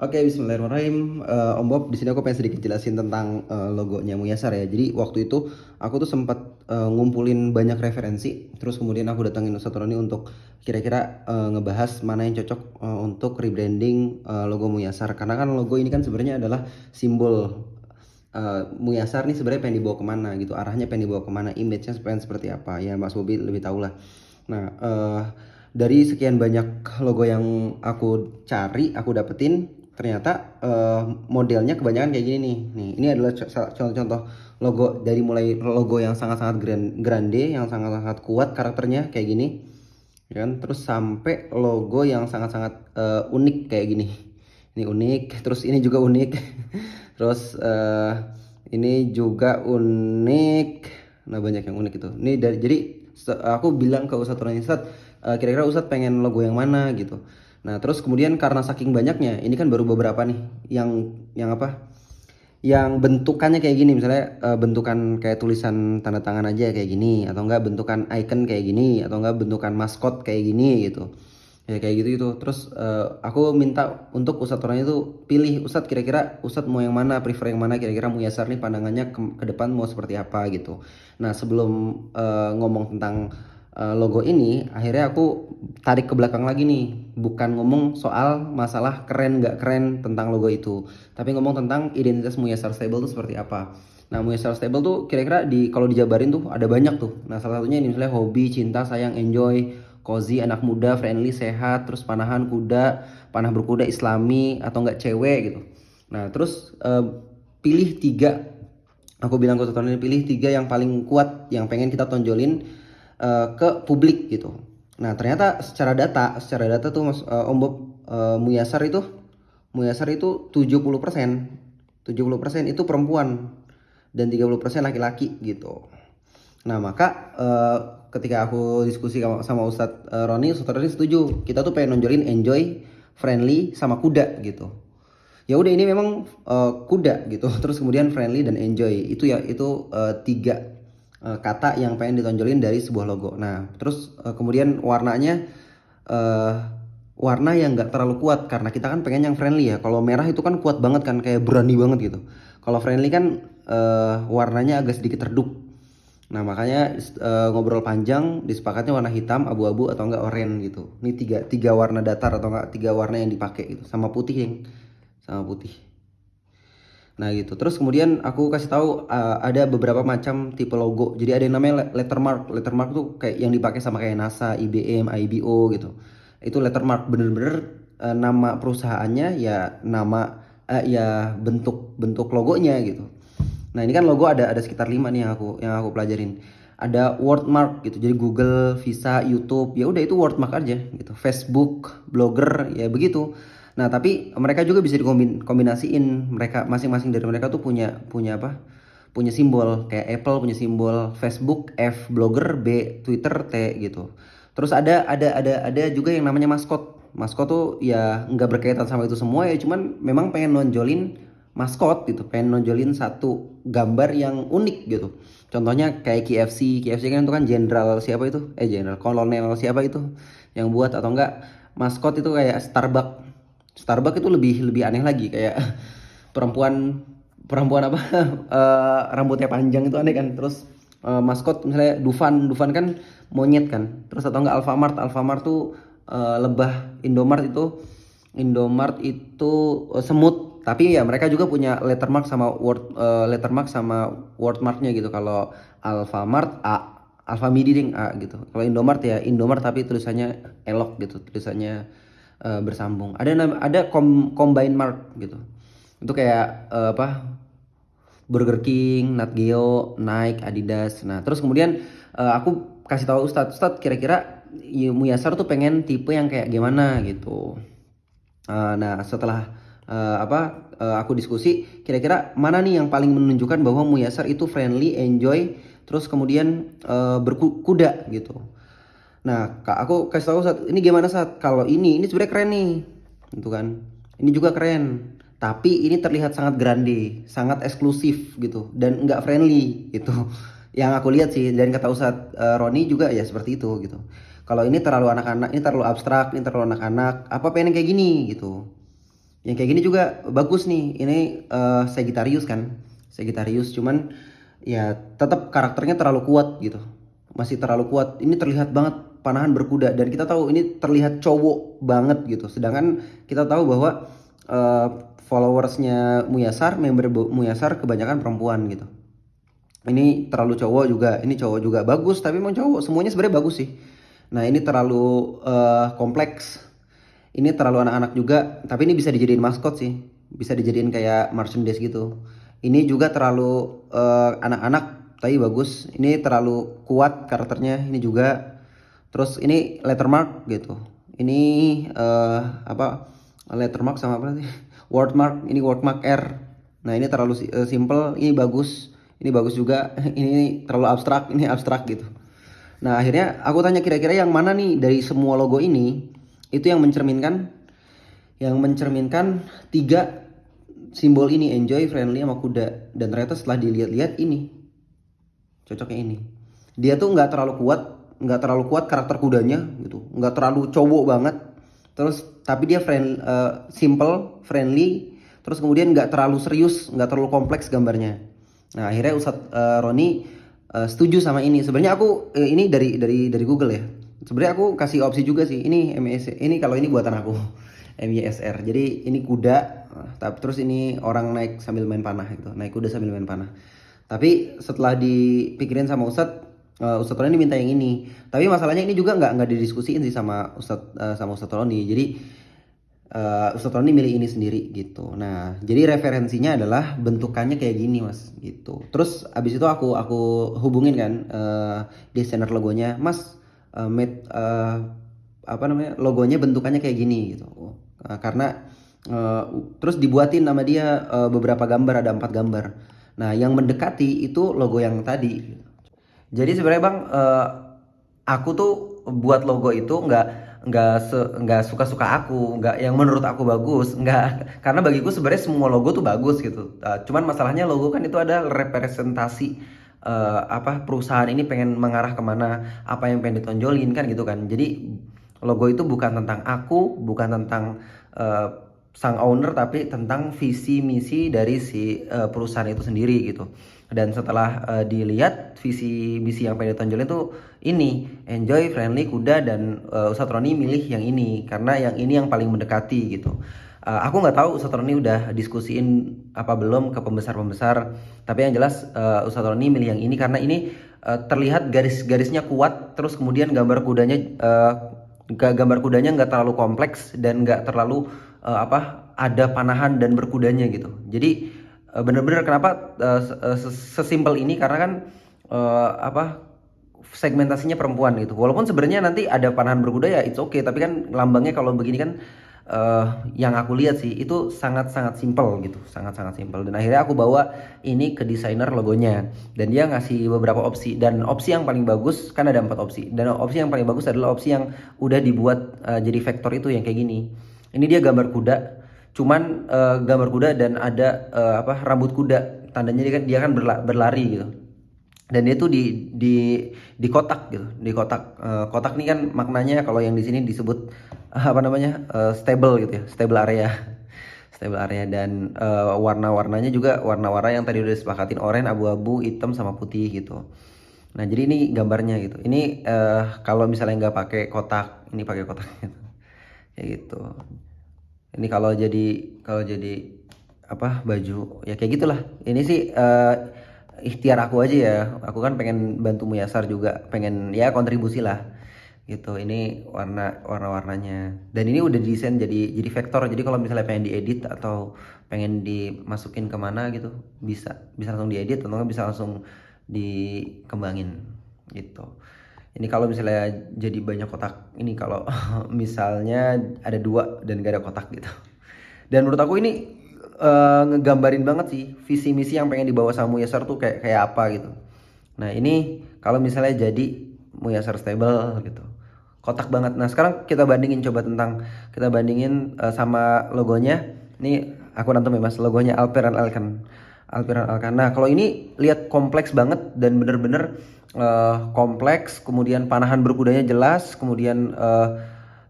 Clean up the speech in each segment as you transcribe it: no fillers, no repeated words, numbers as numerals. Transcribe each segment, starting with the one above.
Oke, Bismillahirrahmanirrahim. Om Bob, di sini aku pengen sedikit jelasin tentang logonya Muyasar ya. Jadi waktu itu aku tuh sempat ngumpulin banyak referensi, terus kemudian aku datangin Ustadz Roni untuk kira-kira ngebahas mana yang cocok untuk rebranding logo Muyasar. Karena kan logo ini kan sebenarnya adalah simbol Muyasar nih sebenarnya pengen dibawa kemana gitu, arahnya pengen dibawa kemana, image-nya pengen seperti apa. Ya Mas Bobi lebih tahu lah. Nah, dari sekian banyak logo yang aku cari, aku dapetin, ternyata modelnya kebanyakan kayak gini nih. Nih, ini adalah contoh-contoh logo dari mulai logo yang sangat-sangat grande, yang sangat-sangat kuat karakternya kayak gini, ya kan? Terus sampai logo yang sangat-sangat unik kayak gini. Ini unik, terus ini juga unik. Terus ini juga unik. Nah, banyak yang unik itu. Ini dari jadi aku bilang ke Ustadz Rani, Ustadz, kira-kira Ustadz pengen logo yang mana gitu. Nah, terus kemudian karena saking banyaknya, ini kan baru beberapa nih yang apa? Yang bentukannya kayak gini, misalnya bentukan kayak tulisan tanda tangan aja kayak gini, atau enggak bentukan icon kayak gini, atau enggak bentukan maskot kayak gini gitu. Ya kayak gitu itu. Terus aku minta untuk Ustadz orangnya itu pilih, Ustadz kira-kira Ustadz mau yang mana, prefer yang mana, kira-kira Muyasar nih pandangannya ke depan mau seperti apa gitu. Nah, sebelum ngomong tentang logo ini, akhirnya aku tarik ke belakang lagi nih, bukan ngomong soal masalah keren nggak keren tentang logo itu, tapi ngomong tentang identitas Muyasar Stable itu seperti apa. Nah, Muyasar Stable tuh kira-kira kalau dijabarin tuh ada banyak tuh. Nah, salah satunya ini misalnya hobi, cinta, sayang, enjoy, cozy, anak muda, friendly, sehat, terus panahan kuda, panah berkuda, islami, atau enggak cewek gitu. Nah, terus pilih tiga. Aku bilang ke tutorial ini, pilih tiga yang paling kuat yang pengen kita tonjolin ke publik gitu. Nah, ternyata secara data tuh Mas Om Bob, Muyasar itu 70%. 70% itu perempuan dan 30% laki-laki gitu. Nah, maka ketika aku diskusi sama Ustadz Roni setuju. Kita tuh pengen nonjolin enjoy, friendly, sama kuda gitu. Ya udah, ini memang kuda gitu. Terus kemudian friendly dan enjoy. Itu ya, itu tiga kata yang pengen ditonjolin dari sebuah logo. Nah, terus kemudian warnanya eh warna yang nggak terlalu kuat karena kita kan pengen yang friendly ya. Kalau merah itu kan kuat banget kan, kayak berani banget gitu. Kalau friendly kan warnanya agak sedikit redup. Nah, makanya ngobrol panjang disepakatnya warna hitam, abu-abu, atau enggak oranye gitu. Ini tiga warna datar atau enggak tiga warna yang dipakai gitu, sama putih. Nah gitu. Terus kemudian aku kasih tahu ada beberapa macam tipe logo. Jadi ada yang namanya lettermark. Lettermark tuh kayak yang dipakai sama kayak NASA, IBM, IBO gitu. Itu lettermark, bener-bener nama perusahaannya ya, nama ya bentuk bentuk logonya gitu. Nah, ini kan logo ada sekitar 5 nih yang aku pelajarin. Ada wordmark gitu. Jadi Google, Visa, YouTube, ya udah itu wordmark aja gitu. Facebook, Blogger, ya begitu. Nah, tapi mereka juga bisa dikombinasiin. Mereka masing-masing dari mereka tuh punya punya apa? Punya simbol. Kayak Apple punya simbol Facebook, F Blogger, B Twitter, T gitu. Terus ada juga yang namanya maskot. Maskot tuh ya nggak berkaitan sama itu semua ya, cuman memang pengen nonjolin maskot gitu, pengen nonjolin satu gambar yang unik gitu. Contohnya kayak KFC kan itu kan jenderal siapa itu? Jenderal kolonel siapa itu yang buat, atau enggak maskot itu kayak Starbucks. Starbucks itu lebih lebih aneh lagi, kayak perempuan perempuan apa rambutnya panjang itu aneh kan. Terus maskot misalnya Dufan kan monyet kan. Terus atau enggak Alfamart tuh lebah. Indomart itu semut. Tapi ya mereka juga punya lettermark sama wordmarknya gitu. Kalau Alfamart A, Alfamidi ding A gitu. Kalau Indomart ya Indomart tapi tulisannya elok gitu, tulisannya bersambung. Ada combine mark gitu. Itu kayak apa? Burger King, Nat Geo, Nike, Adidas. Nah, terus kemudian aku kasih tahu Ustadz kira-kira Muyasar tuh pengen tipe yang kayak gimana gitu. Nah, setelah aku diskusi, kira-kira mana nih yang paling menunjukkan bahwa Muyasar itu friendly, enjoy, terus kemudian berkuda gitu. Nah, Kak, aku kasih tahu saat ini gimana saat kalau ini sebenarnya keren nih, gitu kan. Ini juga keren, tapi ini terlihat sangat grande, sangat eksklusif gitu, dan nggak friendly gitu. Yang aku lihat sih, dan kata Ustadz Roni juga ya seperti itu gitu. Kalau ini terlalu anak-anak, ini terlalu abstrak, ini terlalu anak-anak, apa pengen kayak gini gitu. Yang kayak gini juga bagus nih. Ini Sagittarius kan. Sagittarius cuman ya tetap karakternya terlalu kuat gitu. Masih terlalu kuat. Ini terlihat banget panahan berkuda dan kita tahu ini terlihat cowok banget gitu. Sedangkan kita tahu bahwa eh, followersnya Muyasar, member Muyasar kebanyakan perempuan gitu. Ini terlalu cowok juga, ini cowok juga bagus, tapi emang cowok semuanya sebenarnya bagus sih. Nah ini terlalu kompleks, ini terlalu anak-anak juga, tapi ini bisa dijadiin maskot sih, bisa dijadiin kayak merchandise gitu. Ini juga terlalu anak-anak, tapi bagus. Ini terlalu kuat karakternya, ini juga. Terus ini lettermark gitu. Ini apa? Lettermark sama apa sih? Wordmark, ini wordmark R. Nah ini terlalu simple, ini bagus. Ini bagus juga. Ini terlalu abstrak, ini abstrak gitu. Nah akhirnya aku tanya kira-kira yang mana nih dari semua logo ini itu yang mencerminkan tiga simbol ini, enjoy, friendly, sama kuda. Dan ternyata setelah dilihat-lihat ini cocoknya ini. Dia tuh nggak terlalu kuat karakter kudanya gitu, nggak terlalu cowok banget. Terus tapi dia simple, friendly. Terus kemudian nggak terlalu serius, nggak terlalu kompleks gambarnya. Nah akhirnya Ustadz Roni setuju sama ini. Sebenarnya aku ini dari Google ya. Sebenarnya aku kasih opsi juga sih. Ini MIS, ini kalau ini buatan aku. MISR. Jadi ini kuda, tapi terus ini orang naik sambil main panah gitu. Naik kuda sambil main panah. Tapi setelah dipikirin sama Ustadz Roni minta yang ini. Tapi masalahnya ini juga nggak didiskusiin sih sama Ustadz Roni. Jadi Ustadz Roni milih ini sendiri gitu. Nah, jadi referensinya adalah bentukannya kayak gini mas gitu. Terus abis itu aku hubungin kan desainer logonya, mas apa namanya logonya bentukannya kayak gini gitu. Karena terus dibuatin nama dia beberapa gambar, ada 4 gambar. Nah, yang mendekati itu logo yang tadi. Jadi sebenarnya bang, aku tuh buat logo itu nggak suka-suka aku, nggak yang menurut aku bagus, nggak karena bagiku sebenarnya semua logo tuh bagus gitu. Cuman masalahnya logo kan itu ada representasi apa perusahaan ini pengen mengarah kemana, apa yang pengen ditonjolin kan gitu kan. Jadi logo itu bukan tentang aku, bukan tentang eh, sang owner, tapi tentang visi misi dari si perusahaan itu sendiri gitu. Dan setelah dilihat visi misi yang pengen ditonjolin tuh ini enjoy, friendly, kuda, dan Ustadz Roni milih yang ini karena yang ini yang paling mendekati gitu. Aku nggak tahu Ustadz Roni udah diskusiin apa belum ke pembesar-pembesar, tapi yang jelas Ustadz Roni milih yang ini karena ini terlihat garis-garisnya kuat, terus kemudian gambar kudanya nggak terlalu kompleks dan nggak terlalu apa ada panahan dan berkudanya gitu. Jadi bener-bener kenapa sesimpel ini karena kan apa segmentasinya perempuan gitu. Walaupun sebenarnya nanti ada panahan berkuda ya it's okay, tapi kan lambangnya kalau begini kan yang aku lihat sih itu sangat-sangat simpel gitu, sangat-sangat simpel. Dan akhirnya aku bawa ini ke desainer logonya dan dia ngasih beberapa opsi, dan opsi yang paling bagus kan ada 4 opsi, dan opsi yang paling bagus adalah opsi yang udah dibuat jadi vektor itu yang kayak gini. Ini dia gambar kuda, cuman gambar kuda dan ada apa rambut kuda, tandanya dia kan berlari gitu. Dan dia tuh di kotak gitu, di kotak. Kotak ini kan maknanya kalau yang di sini disebut apa namanya stable gitu ya, stable area. Stable area. Dan warna-warnanya juga warna-warna yang tadi udah disepakatin, oranye, abu-abu, hitam, sama putih gitu. Nah jadi ini gambarnya gitu. Ini kalau misalnya nggak pakai kotak, ini pakai kotak gitu. Kayak gitu. Ini kalau jadi apa baju ya kayak gitulah. Ini sih ikhtiar aku aja ya. Aku kan pengen bantu Muyasar juga, pengen ya kontribusi lah gitu. Ini warna-warnanya. Dan ini udah desain jadi vektor. Jadi kalau misalnya pengen diedit atau pengen dimasukin kemana gitu, bisa langsung diedit atau bisa langsung dikembangin gitu. Ini kalau misalnya jadi banyak kotak, ini kalau misalnya ada 2 dan gak ada kotak gitu. Dan menurut aku ini ngegambarin banget sih visi misi yang pengen dibawa sama Muyasar tuh kayak apa gitu. Nah ini kalau misalnya jadi Muyasar stable gitu, kotak banget. Nah sekarang kita bandingin sama logonya. Ini aku nonton ya mas, logonya Alperan Alkan. Nah kalau ini lihat kompleks banget dan bener-bener kompleks. Kemudian panahan berkudanya jelas. Kemudian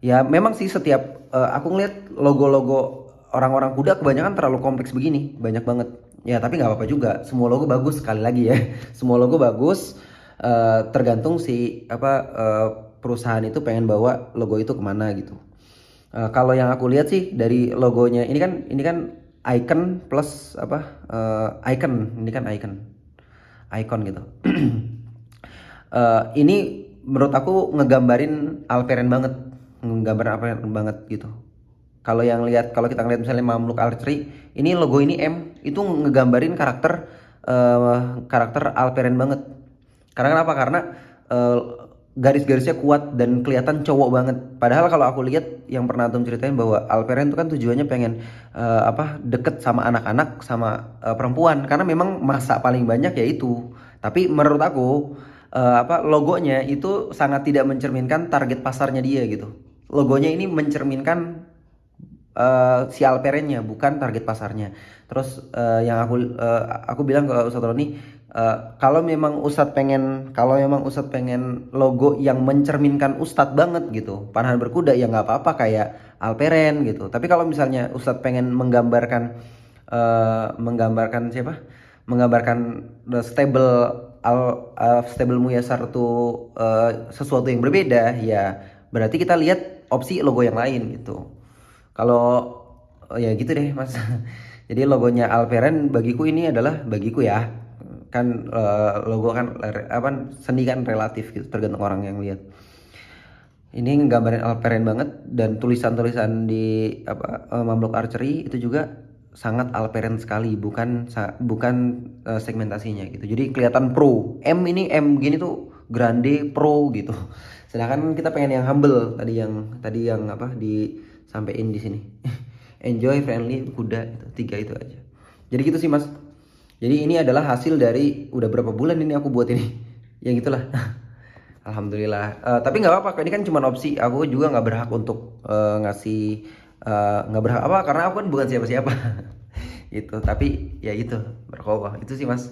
ya memang sih setiap aku ngeliat logo-logo orang-orang kuda kebanyakan terlalu kompleks begini, banyak banget. Ya tapi nggak apa-apa juga, semua logo bagus sekali lagi ya. Semua logo bagus, tergantung si apa perusahaan itu pengen bawa logo itu kemana gitu. Kalau yang aku lihat sih dari logonya ini kan icon plus apa icon, ini kan icon gitu. Ini menurut aku ngegambarin Alperen banget, nggambarin Alperen banget gitu. Kalau kita ngeliat misalnya Mamluk Archery, ini logo ini M itu ngegambarin karakter Alperen banget. Karena kenapa? Karena eh, garis-garisnya kuat dan kelihatan cowok banget. Padahal kalau aku lihat yang pernah Atom ceritain bahwa Alperen itu kan tujuannya pengen apa deket sama anak-anak sama perempuan karena memang masa paling banyak ya itu. Tapi menurut aku apa logonya itu sangat tidak mencerminkan target pasarnya dia gitu. Logonya ini mencerminkan si Alperennya bukan target pasarnya. Terus yang aku bilang ke Ustadz Roni, kalau memang Ustadz pengen logo yang mencerminkan Ustadz banget gitu, panahan berkuda ya nggak apa-apa kayak Alperen gitu. Tapi kalau misalnya Ustadz pengen menggambarkan siapa? Menggambarkan stable Muyasar tuh sesuatu yang berbeda ya berarti kita lihat opsi logo yang lain gitu. Kalau ya gitu deh Mas. Jadi logonya Alperen bagiku ya kan logo kan apa seni kan relatif gitu tergantung orang yang lihat. Ini nggambarin Alperen banget dan tulisan-tulisan di apa Mamluk Archery itu juga sangat Alperen sekali bukan segmentasinya gitu. Jadi kelihatan pro. M gini tuh grande pro gitu. Sedangkan kita pengen yang humble tadi yang apa disampaikan di sini. Enjoy, friendly, kuda itu tiga itu aja. Jadi gitu sih Mas. Jadi ini adalah hasil dari udah berapa bulan ini aku buat ini. Yang gitulah. Alhamdulillah. Tapi nggak apa-apa. Ini kan cuma opsi. Aku juga nggak berhak untuk ngasih nggak berhak apa karena aku kan bukan siapa-siapa. Gitu. Tapi ya itu berkobar. Itu sih Mas.